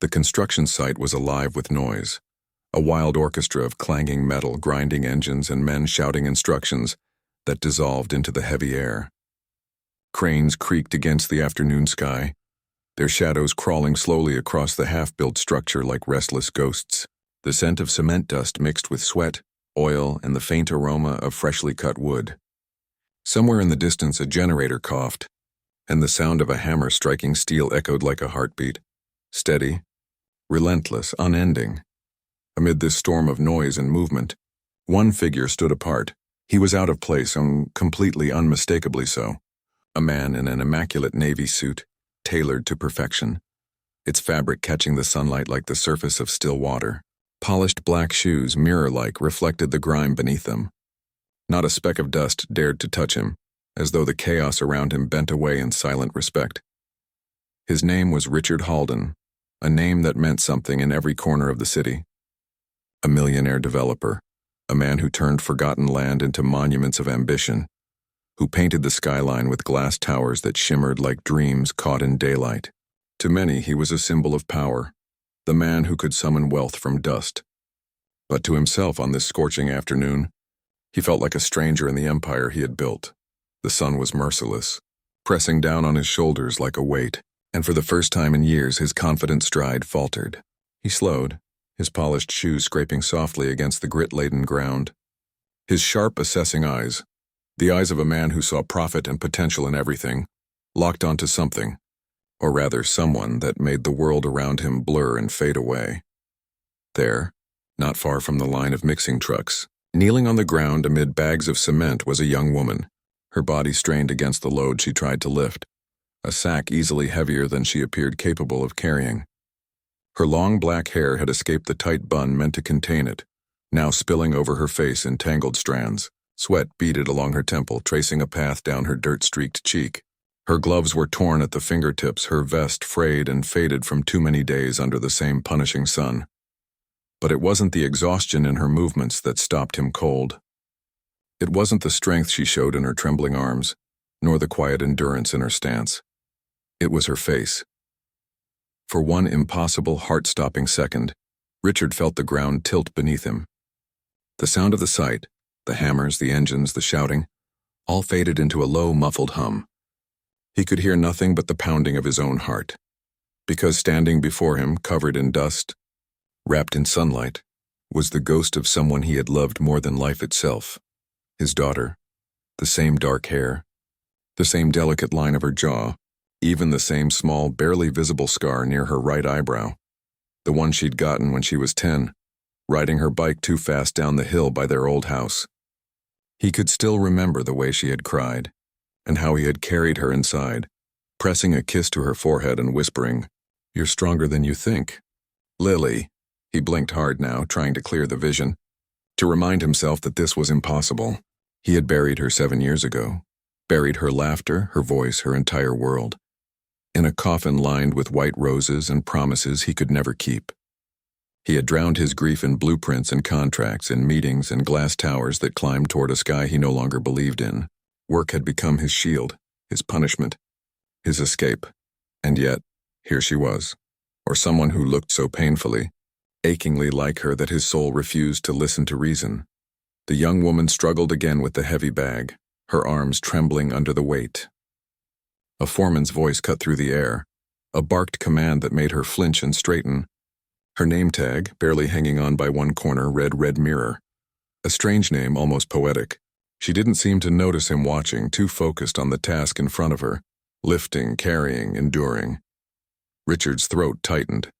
The construction site was alive with noise, a wild orchestra of clanging metal, grinding engines, and men shouting instructions that dissolved into the heavy air. Cranes creaked against the afternoon sky, their shadows crawling slowly across the half-built structure like restless ghosts. The scent of cement dust mixed with sweat, oil, and the faint aroma of freshly cut wood. Somewhere in the distance a generator coughed, and the sound of a hammer striking steel echoed like a heartbeat, steady, relentless, unending. Amid this storm of noise and movement, one figure stood apart. He was out of place and completely unmistakably so. A man in an immaculate navy suit, tailored to perfection, its fabric catching the sunlight like the surface of still water. Polished black shoes, mirror-like, reflected the grime beneath them. Not a speck of dust dared to touch him, as though the chaos around him bent away in silent respect. His name was Richard Halden, a name that meant something in every corner of the city. A millionaire developer, a man who turned forgotten land into monuments of ambition, who painted the skyline with glass towers that shimmered like dreams caught in daylight. To many, he was a symbol of power, the man who could summon wealth from dust. But to himself on this scorching afternoon, he felt like a stranger in the empire he had built. The sun was merciless, pressing down on his shoulders like a weight, and for the first time in years his confident stride faltered. He slowed, his polished shoes scraping softly against the grit-laden ground. His sharp, assessing eyes, the eyes of a man who saw profit and potential in everything, locked onto something, or rather someone that made the world around him blur and fade away. There, not far from the line of mixing trucks, kneeling on the ground amid bags of cement was a young woman, her body strained against the load she tried to lift, a sack easily heavier than she appeared capable of carrying. Her long black hair had escaped the tight bun meant to contain it, now spilling over her face in tangled strands. Sweat beaded along her temple, tracing a path down her dirt-streaked cheek. Her gloves were torn at the fingertips, her vest frayed and faded from too many days under the same punishing sun. But it wasn't the exhaustion in her movements that stopped him cold. It wasn't the strength she showed in her trembling arms, nor the quiet endurance in her stance. It was her face. For one impossible, heart-stopping second, Richard felt the ground tilt beneath him. The sound of the site, the hammers, the engines, the shouting, all faded into a low, muffled hum. He could hear nothing but the pounding of his own heart, because standing before him, covered in dust, wrapped in sunlight, was the ghost of someone he had loved more than life itself. His daughter, the same dark hair, the same delicate line of her jaw, even the same small, barely visible scar near her right eyebrow, the one she'd gotten when she was 10, riding her bike too fast down the hill by their old house. He could still remember the way she had cried, and how he had carried her inside, pressing a kiss to her forehead and whispering, "You're stronger than you think." Lily. He blinked hard now, trying to clear the vision, to remind himself that this was impossible. He had buried her 7 years ago, buried her laughter, her voice, her entire world, in a coffin lined with white roses and promises he could never keep. He had drowned his grief in blueprints and contracts, in meetings and glass towers that climbed toward a sky he no longer believed in. Work had become his shield, his punishment, his escape. And yet, here she was, or someone who looked so painfully, achingly like her that his soul refused to listen to reason. The young woman struggled again with the heavy bag, her arms trembling under the weight. A foreman's voice cut through the air, a barked command that made her flinch and straighten. Her name tag, barely hanging on by one corner, read Red Mirror. A strange name, almost poetic. She didn't seem to notice him watching, too focused on the task in front of her, lifting, carrying, enduring. Richard's throat tightened.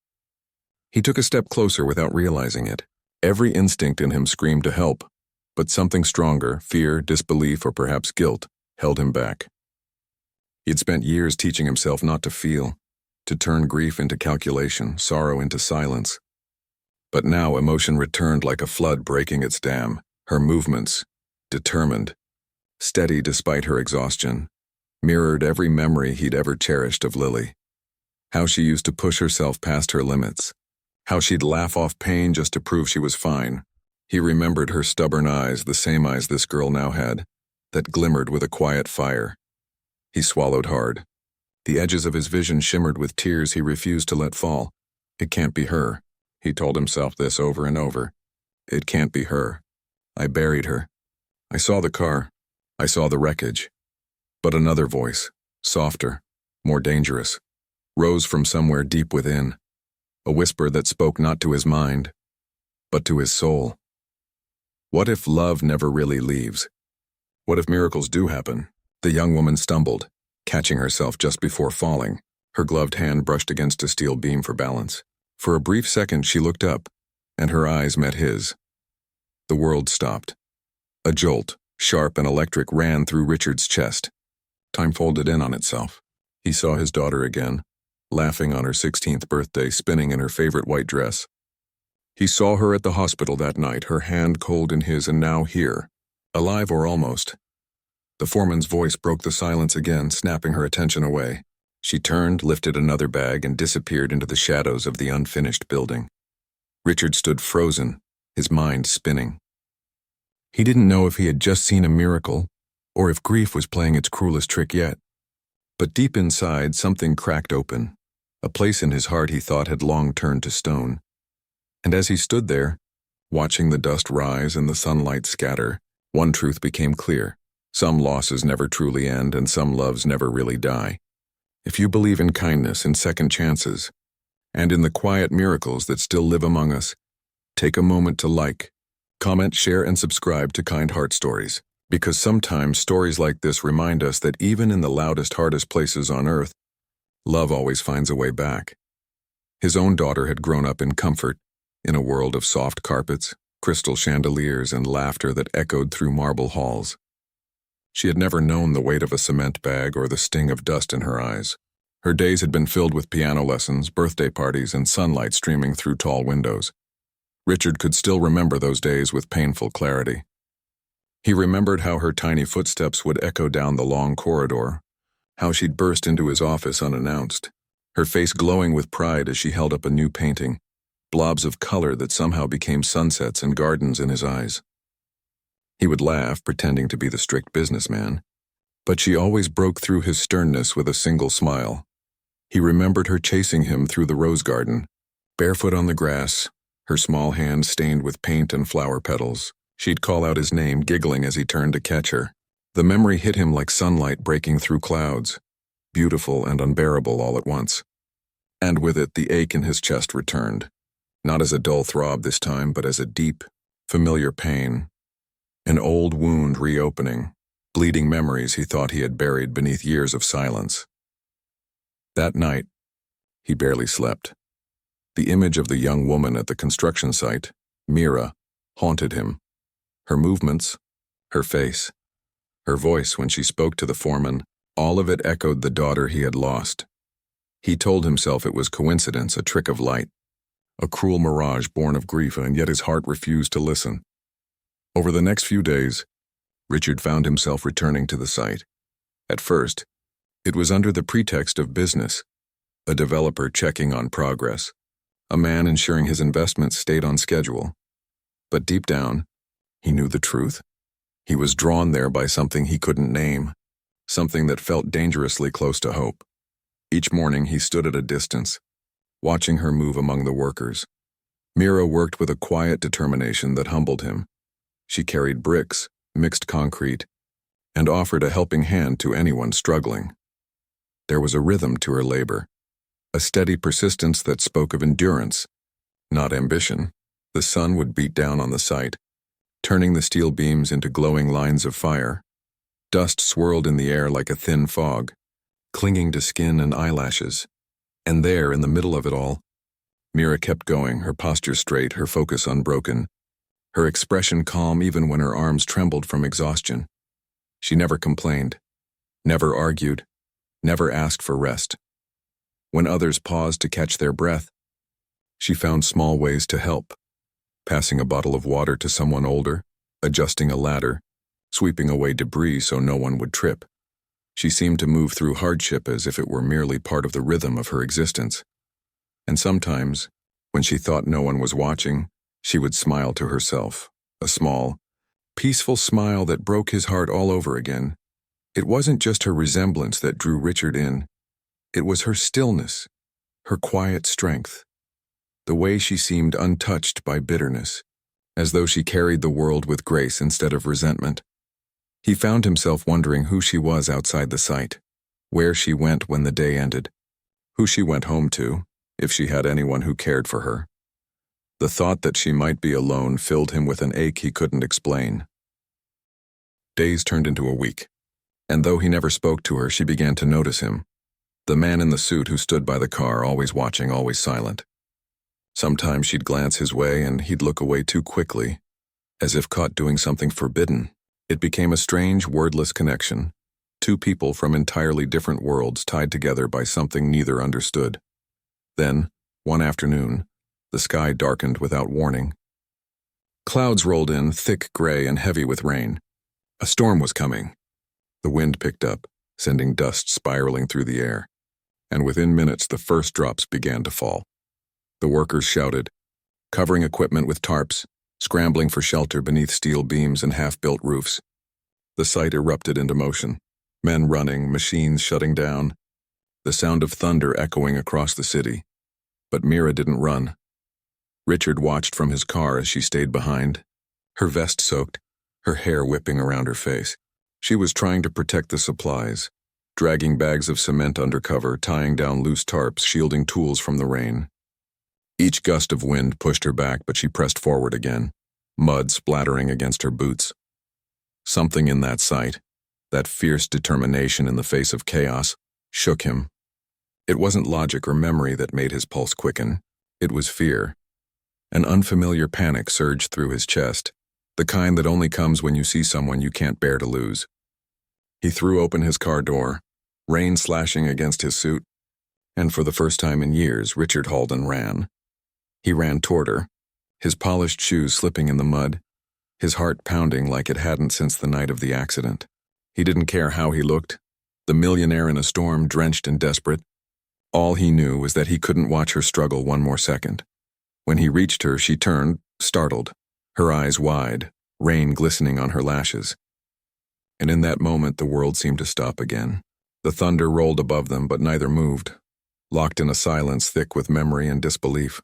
He took a step closer without realizing it. Every instinct in him screamed to help, but something stronger, fear, disbelief, or perhaps guilt, held him back. He'd spent years teaching himself not to feel, to turn grief into calculation, sorrow into silence. But now emotion returned like a flood breaking its dam, her movements, determined, steady despite her exhaustion, mirrored every memory he'd ever cherished of Lily. How she used to push herself past her limits, how she'd laugh off pain just to prove she was fine. He remembered her stubborn eyes, the same eyes this girl now had, that glimmered with a quiet fire. He swallowed hard. The edges of his vision shimmered with tears he refused to let fall, It can't be her. He told himself this over and over. It can't be her. I buried her. I saw the car. I saw the wreckage. But another voice, softer, more dangerous, rose from somewhere deep within, a whisper that spoke not to his mind, but to his soul. What if love never really leaves? What if miracles do happen? The young woman stumbled, catching herself just before falling. Her gloved hand brushed against a steel beam for balance. For a brief second she looked up, and her eyes met his. The world stopped. A jolt, sharp and electric, ran through Richard's chest. Time folded in on itself. He saw his daughter again, laughing on her 16th birthday, spinning in her favorite white dress. He saw her at the hospital that night, her hand cold in his, and now here, alive or almost. The foreman's voice broke the silence again, snapping her attention away. She turned, lifted another bag, and disappeared into the shadows of the unfinished building. Richard stood frozen, his mind spinning. He didn't know if he had just seen a miracle, or if grief was playing its cruelest trick yet. But deep inside, something cracked open, a place in his heart he thought had long turned to stone. And as he stood there, watching the dust rise and the sunlight scatter, one truth became clear. Some losses never truly end, and some loves never really die. If you believe in kindness and second chances, and in the quiet miracles that still live among us, take a moment to like, comment, share, and subscribe to Kind Heart Stories, because sometimes stories like this remind us that even in the loudest, hardest places on earth, love always finds a way back. His own daughter had grown up in comfort, in a world of soft carpets, crystal chandeliers, and laughter that echoed through marble halls. She had never known the weight of a cement bag or the sting of dust in her eyes. Her days had been filled with piano lessons, birthday parties, and sunlight streaming through tall windows. Richard could still remember those days with painful clarity. He remembered how her tiny footsteps would echo down the long corridor, how she'd burst into his office unannounced, her face glowing with pride as she held up a new painting, blobs of color that somehow became sunsets and gardens in his eyes. He would laugh, pretending to be the strict businessman, but she always broke through his sternness with a single smile. He remembered her chasing him through the rose garden, barefoot on the grass, her small hands stained with paint and flower petals. She'd call out his name, giggling as he turned to catch her. The memory hit him like sunlight breaking through clouds, beautiful and unbearable all at once. And with it, the ache in his chest returned, not as a dull throb this time, but as a deep, familiar pain. An old wound reopening, bleeding memories he thought he had buried beneath years of silence. That night, he barely slept. The image of the young woman at the construction site, Mira, haunted him. Her movements, her face, her voice when she spoke to the foreman, all of it echoed the daughter he had lost. He told himself it was coincidence, a trick of light, a cruel mirage born of grief, and yet his heart refused to listen. Over the next few days, Richard found himself returning to the site. At first, it was under the pretext of business, a developer checking on progress, a man ensuring his investments stayed on schedule. But deep down, he knew the truth. He was drawn there by something he couldn't name, something that felt dangerously close to hope. Each morning he stood at a distance, watching her move among the workers. Mira worked with a quiet determination that humbled him. She carried bricks, mixed concrete, and offered a helping hand to anyone struggling. There was a rhythm to her labor, a steady persistence that spoke of endurance, not ambition. The sun would beat down on the site, turning the steel beams into glowing lines of fire. Dust swirled in the air like a thin fog, clinging to skin and eyelashes. And there, in the middle of it all, Mira kept going, her posture straight, her focus unbroken, her expression calm even when her arms trembled from exhaustion. She never complained, never argued, never asked for rest. When others paused to catch their breath, she found small ways to help, passing a bottle of water to someone older, adjusting a ladder, sweeping away debris so no one would trip. She seemed to move through hardship as if it were merely part of the rhythm of her existence. And sometimes, when she thought no one was watching, she would smile to herself, a small, peaceful smile that broke his heart all over again. It wasn't just her resemblance that drew Richard in. It was her stillness, her quiet strength, the way she seemed untouched by bitterness, as though she carried the world with grace instead of resentment. He found himself wondering who she was outside the site, where she went when the day ended, who she went home to, if she had anyone who cared for her. The thought that she might be alone filled him with an ache he couldn't explain. Days turned into a week, and though he never spoke to her, she began to notice him. The man in the suit who stood by the car, always watching, always silent. Sometimes she'd glance his way and he'd look away too quickly, as if caught doing something forbidden. It became a strange, wordless connection. Two people from entirely different worlds tied together by something neither understood. Then, one afternoon, the sky darkened without warning. Clouds rolled in, thick, gray, and heavy with rain. A storm was coming. The wind picked up, sending dust spiraling through the air, and within minutes the first drops began to fall. The workers shouted, covering equipment with tarps, scrambling for shelter beneath steel beams and half-built roofs. The site erupted into motion, men running, machines shutting down, the sound of thunder echoing across the city. But Mira didn't run. Richard watched from his car as she stayed behind, her vest soaked, her hair whipping around her face. She was trying to protect the supplies, dragging bags of cement under cover, tying down loose tarps, shielding tools from the rain. Each gust of wind pushed her back, but she pressed forward again, mud splattering against her boots. Something in that sight, that fierce determination in the face of chaos, shook him. It wasn't logic or memory that made his pulse quicken. It was fear. An unfamiliar panic surged through his chest, the kind that only comes when you see someone you can't bear to lose. He threw open his car door, rain slashing against his suit, and for the first time in years, Richard Halden ran. He ran toward her, his polished shoes slipping in the mud, his heart pounding like it hadn't since the night of the accident. He didn't care how he looked, the millionaire in a storm, drenched and desperate. All he knew was that he couldn't watch her struggle one more second. When he reached her, she turned, startled, her eyes wide, rain glistening on her lashes. And in that moment, the world seemed to stop again. The thunder rolled above them, but neither moved, locked in a silence thick with memory and disbelief.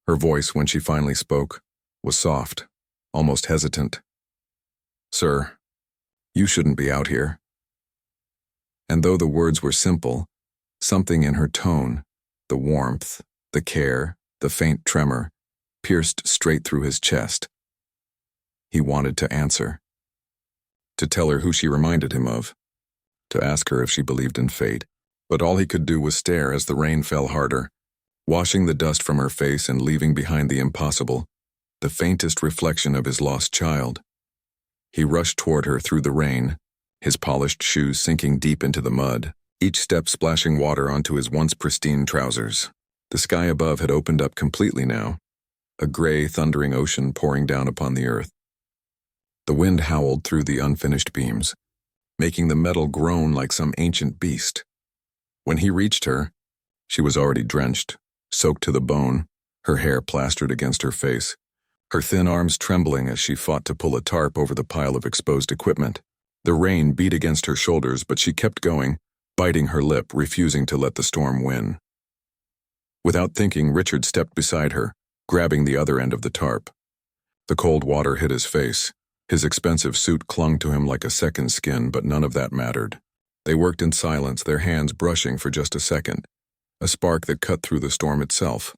Her voice, when she finally spoke, was soft, almost hesitant. "Sir, you shouldn't be out here." And though the words were simple, something in her tone, the warmth, the care, the faint tremor, pierced straight through his chest. He wanted to answer. To tell her who she reminded him of. To ask her if she believed in fate. But all he could do was stare as the rain fell harder, washing the dust from her face and leaving behind the impossible, the faintest reflection of his lost child. He rushed toward her through the rain, his polished shoes sinking deep into the mud, each step splashing water onto his once pristine trousers. The sky above had opened up completely now, a gray, thundering ocean pouring down upon the earth. The wind howled through the unfinished beams, making the metal groan like some ancient beast. When he reached her, she was already drenched, soaked to the bone, her hair plastered against her face, her thin arms trembling as she fought to pull a tarp over the pile of exposed equipment. The rain beat against her shoulders, but she kept going, biting her lip, refusing to let the storm win. Without thinking, Richard stepped beside her, grabbing the other end of the tarp. The cold water hit his face. His expensive suit clung to him like a second skin, but none of that mattered. They worked in silence, their hands brushing for just a second, a spark that cut through the storm itself.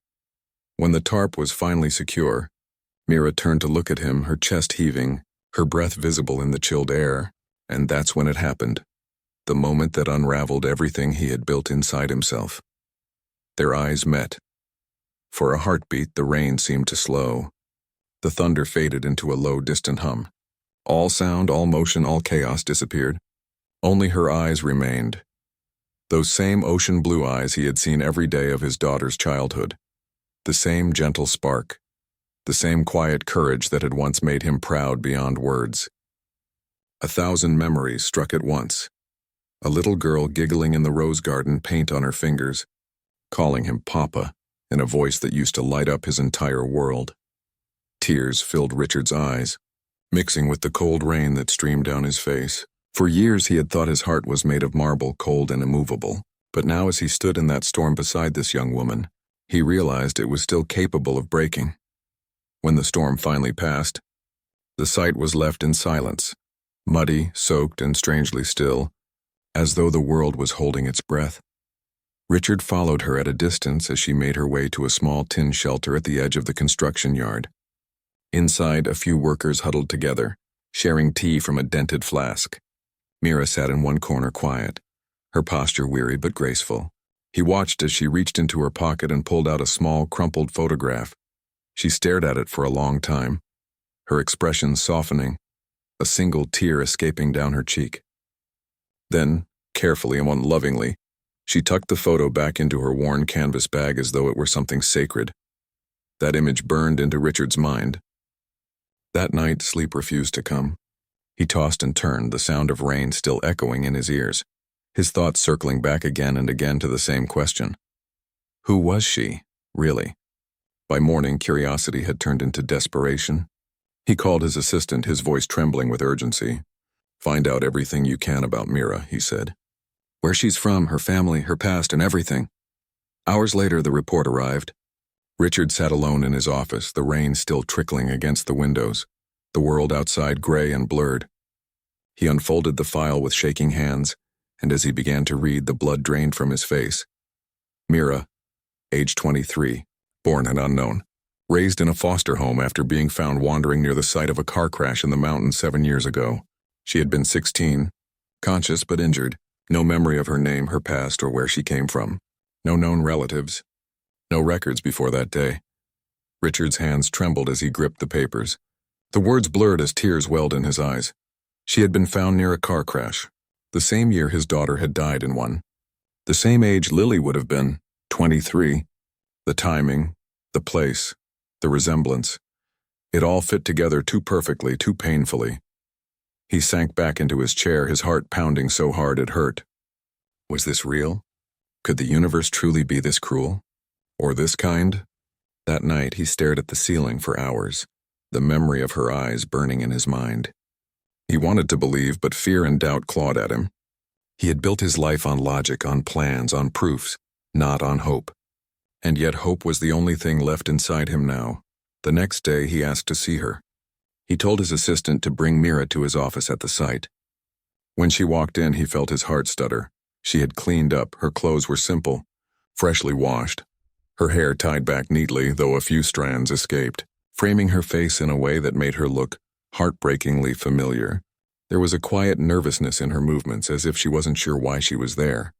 When the tarp was finally secure, Mira turned to look at him, her chest heaving, her breath visible in the chilled air, and that's when it happened, the moment that unraveled everything he had built inside himself. Their eyes met. For a heartbeat, the rain seemed to slow. The thunder faded into a low, distant hum. All sound, all motion, all chaos disappeared. Only her eyes remained. Those same ocean blue eyes he had seen every day of his daughter's childhood. The same gentle spark. The same quiet courage that had once made him proud beyond words. 1,000 memories struck at once. A little girl giggling in the rose garden, paint on her fingers, calling him Papa in a voice that used to light up his entire world. Tears filled Richard's eyes, mixing with the cold rain that streamed down his face. For years he had thought his heart was made of marble, cold and immovable. But now as he stood in that storm beside this young woman, He realized it was still capable of breaking. When the storm finally passed, the site was left in silence, muddy, soaked, and strangely still, as though the world was holding its breath. Richard followed her at a distance as she made her way to a small tin shelter at the edge of the construction yard. Inside, a few workers huddled together, sharing tea from a dented flask. Mira sat in one corner quiet, her posture weary but graceful. He watched as she reached into her pocket and pulled out a small, crumpled photograph. She stared at it for a long time, her expression softening, a single tear escaping down her cheek. Then, carefully and lovingly, she tucked the photo back into her worn canvas bag as though it were something sacred. That image burned into Richard's mind. That night, sleep refused to come. He tossed and turned, the sound of rain still echoing in his ears, his thoughts circling back again and again to the same question. Who was she, really? By morning, curiosity had turned into desperation. He called his assistant, his voice trembling with urgency. "Find out everything you can about Mira," he said. "Where she's from, her family, her past, and everything." Hours later, the report arrived. Richard sat alone in his office, the rain still trickling against the windows, the world outside gray and blurred. He unfolded the file with shaking hands, and as he began to read, the blood drained from his face. Mira, age 23, born an unknown, raised in a foster home after being found wandering near the site of a car crash in the mountains 7 years ago. She had been 16, conscious but injured, no memory of her name, her past, or where she came from. No known relatives. No records before that day. Richard's hands trembled as he gripped the papers. The words blurred as tears welled in his eyes. She had been found near a car crash, the same year his daughter had died in one. The same age Lily would have been, 23. The timing, the place, the resemblance. It all fit together too perfectly, too painfully. He sank back into his chair, his heart pounding so hard it hurt. Was this real? Could the universe truly be this cruel? Or this kind? That night he stared at the ceiling for hours, the memory of her eyes burning in his mind. He wanted to believe, but fear and doubt clawed at him. He had built his life on logic, on plans, on proofs, not on hope. And yet hope was the only thing left inside him now. The next day he asked to see her. He told his assistant to bring Mira to his office at the site. When she walked in, he felt his heart stutter. She had cleaned up, her clothes were simple, freshly washed. Her hair tied back neatly, though a few strands escaped, framing her face in a way that made her look heartbreakingly familiar. There was a quiet nervousness in her movements, as if she wasn't sure why she was there.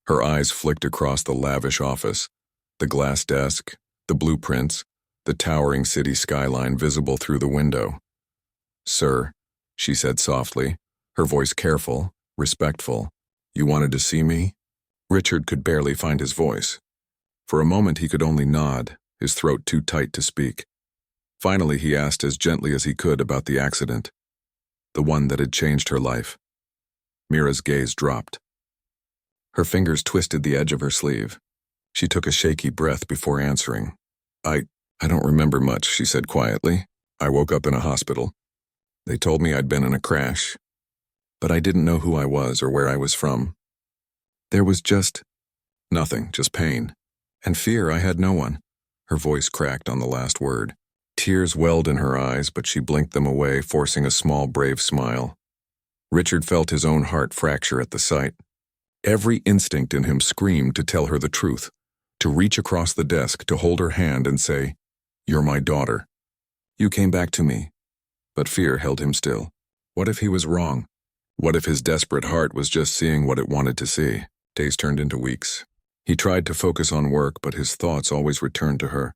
Her eyes flicked across the lavish office, the glass desk, the blueprints, the towering city skyline visible through the window. "Sir," she said softly, her voice careful, respectful. "You wanted to see me?" Richard could barely find his voice. For a moment he could only nod, his throat too tight to speak. Finally he asked as gently as he could about the accident, the one that had changed her life. Mira's gaze dropped. Her fingers twisted the edge of her sleeve. She took a shaky breath before answering. I don't remember much," she said quietly. "I woke up in a hospital. They told me I'd been in a crash, but I didn't know who I was or where I was from. There was just nothing, just pain. And fear. I had no one." Her voice cracked on the last word. Tears welled in her eyes, but she blinked them away, forcing a small, brave smile. Richard felt his own heart fracture at the sight. Every instinct in him screamed to tell her the truth, to reach across the desk, to hold her hand and say, "You're my daughter. You came back to me." But fear held him still. What if he was wrong? What if his desperate heart was just seeing what it wanted to see? Days turned into weeks. He tried to focus on work, but his thoughts always returned to her.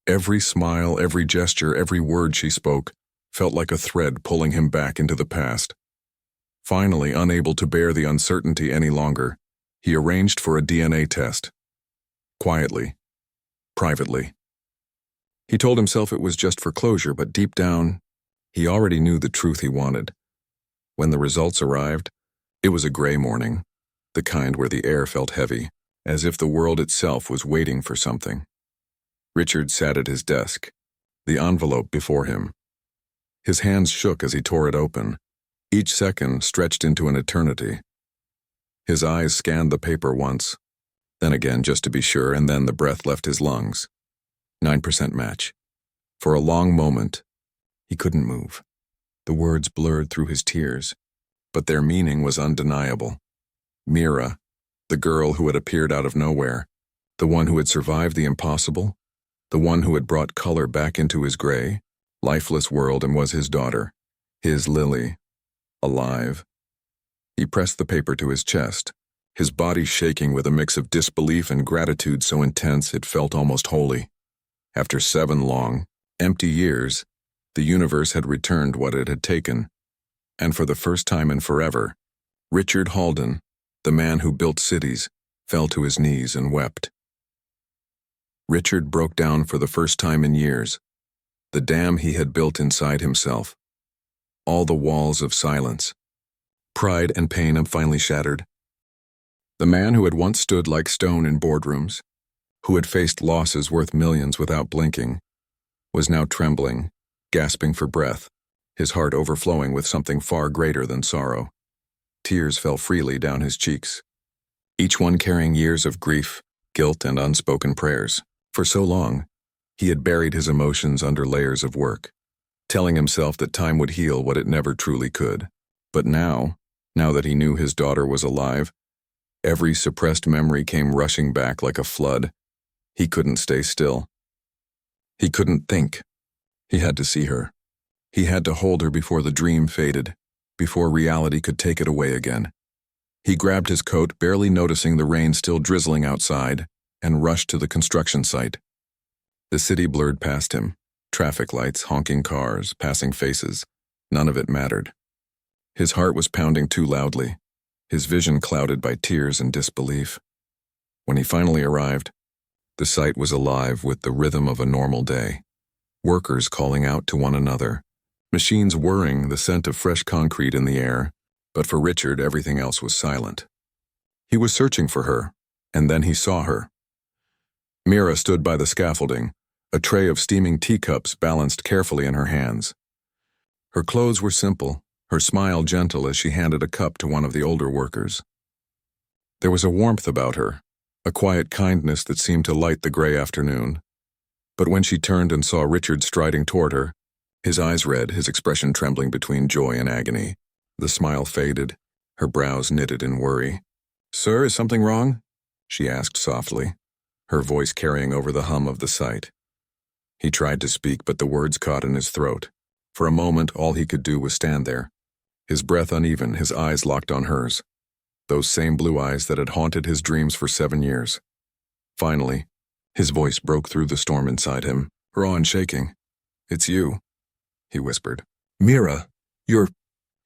Every smile, every gesture, every word she spoke felt like a thread pulling him back into the past. Finally, unable to bear the uncertainty any longer, he arranged for a DNA test. Quietly, privately. He told himself it was just for closure, but deep down, he already knew the truth he wanted. When the results arrived, it was a gray morning, the kind where the air felt heavy, as if the world itself was waiting for something. Richard sat at his desk, the envelope before him. His hands shook as he tore it open. Each second stretched into an eternity. His eyes scanned the paper once, then again just to be sure, and then the breath left his lungs. 9% match. For a long moment, he couldn't move. The words blurred through his tears, but their meaning was undeniable. Mira, the girl who had appeared out of nowhere, the one who had survived the impossible, the one who had brought color back into his gray, lifeless world and was his daughter, his Lily, alive. He pressed the paper to his chest, his body shaking with a mix of disbelief and gratitude so intense it felt almost holy. After 7 long, empty years, the universe had returned what it had taken. And for the first time in forever, Richard Halden, the man who built cities, fell to his knees and wept. Richard broke down for the first time in years. The dam he had built inside himself. All the walls of silence. Pride and pain had finally shattered. The man who had once stood like stone in boardrooms, who had faced losses worth millions without blinking, was now trembling, gasping for breath, his heart overflowing with something far greater than sorrow. Tears fell freely down his cheeks, each one carrying years of grief, guilt, and unspoken prayers. For so long, he had buried his emotions under layers of work, telling himself that time would heal what it never truly could. But now that he knew his daughter was alive, every suppressed memory came rushing back like a flood. He couldn't stay still. He couldn't think. He had to see her. He had to hold her before the dream faded, before reality could take it away again. He grabbed his coat, barely noticing the rain still drizzling outside, and rushed to the construction site. The city blurred past him, traffic lights, honking cars, passing faces. None of it mattered. His heart was pounding too loudly, his vision clouded by tears and disbelief. When he finally arrived, the site was alive with the rhythm of a normal day. Workers calling out to one another, machines whirring, the scent of fresh concrete in the air, but for Richard, everything else was silent. He was searching for her, and then he saw her. Mira stood by the scaffolding, a tray of steaming teacups balanced carefully in her hands. Her clothes were simple, her smile gentle as she handed a cup to one of the older workers. There was a warmth about her, a quiet kindness that seemed to light the gray afternoon. But when she turned and saw Richard striding toward her, his eyes red, his expression trembling between joy and agony, the smile faded, her brows knitted in worry. "Sir, is something wrong?" she asked softly, her voice carrying over the hum of the site. He tried to speak, but the words caught in his throat. For a moment, all he could do was stand there, his breath uneven, his eyes locked on hers, those same blue eyes that had haunted his dreams for 7 years. Finally, his voice broke through the storm inside him, raw and shaking. "It's you," he whispered. "Mira, you're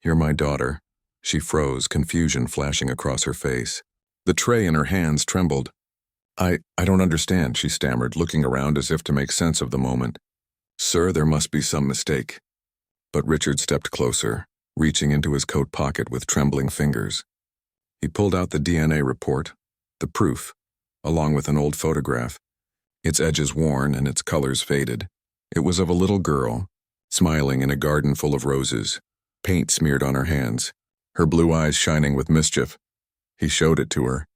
my daughter." She froze, confusion flashing across her face. The tray in her hands trembled. I don't understand," she stammered, looking around as if to make sense of the moment. "Sir, there must be some mistake." But Richard stepped closer, reaching into his coat pocket with trembling fingers. He pulled out the DNA report, the proof, along with an old photograph, its edges worn and its colors faded. It was of a little girl, smiling in a garden full of roses, paint smeared on her hands, her blue eyes shining with mischief. He showed it to her,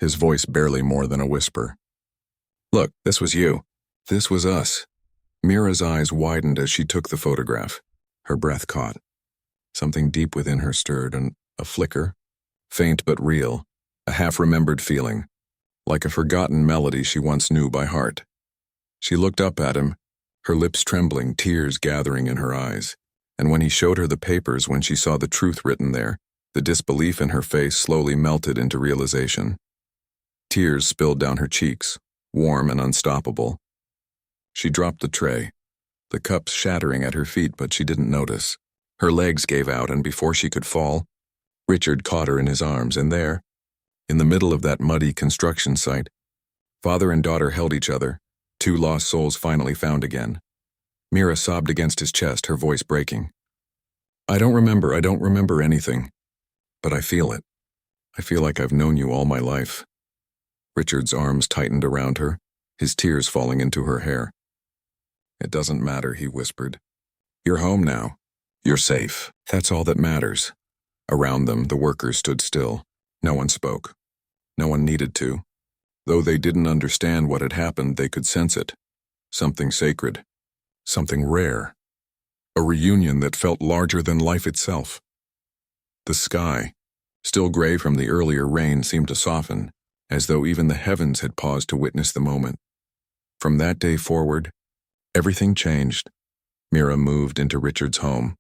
his voice barely more than a whisper. "Look, this was you. This was us." Mira's eyes widened as she took the photograph. Her breath caught. Something deep within her stirred, and a flicker, faint but real, a half-remembered feeling, like a forgotten melody she once knew by heart. She looked up at him, her lips trembling, tears gathering in her eyes. And when he showed her the papers, when she saw the truth written there, the disbelief in her face slowly melted into realization. Tears spilled down her cheeks, warm and unstoppable. She dropped the tray, the cups shattering at her feet, but she didn't notice. Her legs gave out, and before she could fall, Richard caught her in his arms, and there, in the middle of that muddy construction site, father and daughter held each other, 2 lost souls finally found again. Mira sobbed against his chest, her voice breaking. I don't remember anything, but I feel it. I feel like I've known you all my life." Richard's arms tightened around her, his tears falling into her hair. "It doesn't matter," he whispered. "You're home now. You're safe. That's all that matters." Around them, the workers stood still. No one spoke. No one needed to. Though they didn't understand what had happened, they could sense it. Something sacred. Something rare. A reunion that felt larger than life itself. The sky, still gray from the earlier rain, seemed to soften, as though even the heavens had paused to witness the moment. From that day forward, everything changed. Mira moved into Richard's home,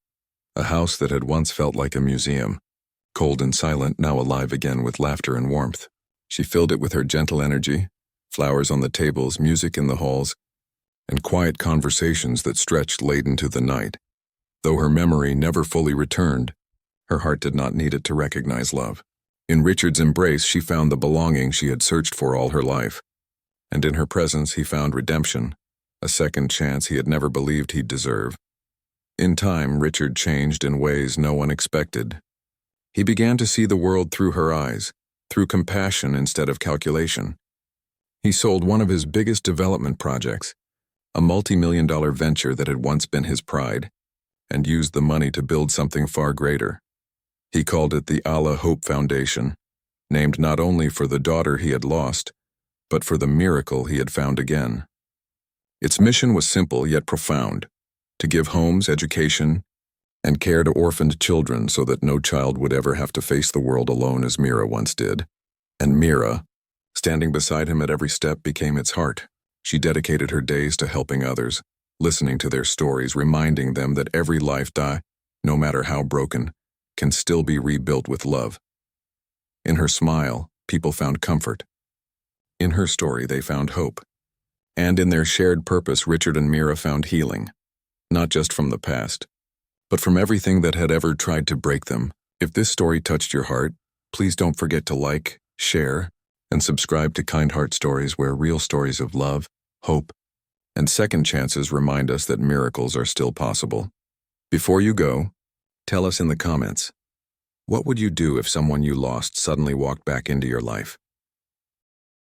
a house that had once felt like a museum, cold and silent, now alive again with laughter and warmth. She filled it with her gentle energy, flowers on the tables, music in the halls, and quiet conversations that stretched late into the night. Though her memory never fully returned, her heart did not need it to recognize love. In Richard's embrace, she found the belonging she had searched for all her life. And in her presence, he found redemption, a second chance he had never believed he'd deserve. In time, Richard changed in ways no one expected. He began to see the world through her eyes, through compassion instead of calculation. He sold one of his biggest development projects, a multi-million-dollar venture that had once been his pride, and used the money to build something far greater. He called it the Allah Hope Foundation, named not only for the daughter he had lost, but for the miracle he had found again. Its mission was simple yet profound: to give homes, education, and care to orphaned children so that no child would ever have to face the world alone as Mira once did. And Mira, standing beside him at every step, became its heart. She dedicated her days to helping others, listening to their stories, reminding them that every life, no matter how broken, can still be rebuilt with love. In her smile, people found comfort. In her story, they found hope. And in their shared purpose, Richard and Mira found healing, not just from the past, but from everything that had ever tried to break them. If this story touched your heart, please don't forget to like, share, and subscribe to Kind Heart Stories, where real stories of love, hope, and second chances remind us that miracles are still possible. Before you go, tell us in the comments, what would you do if someone you lost suddenly walked back into your life?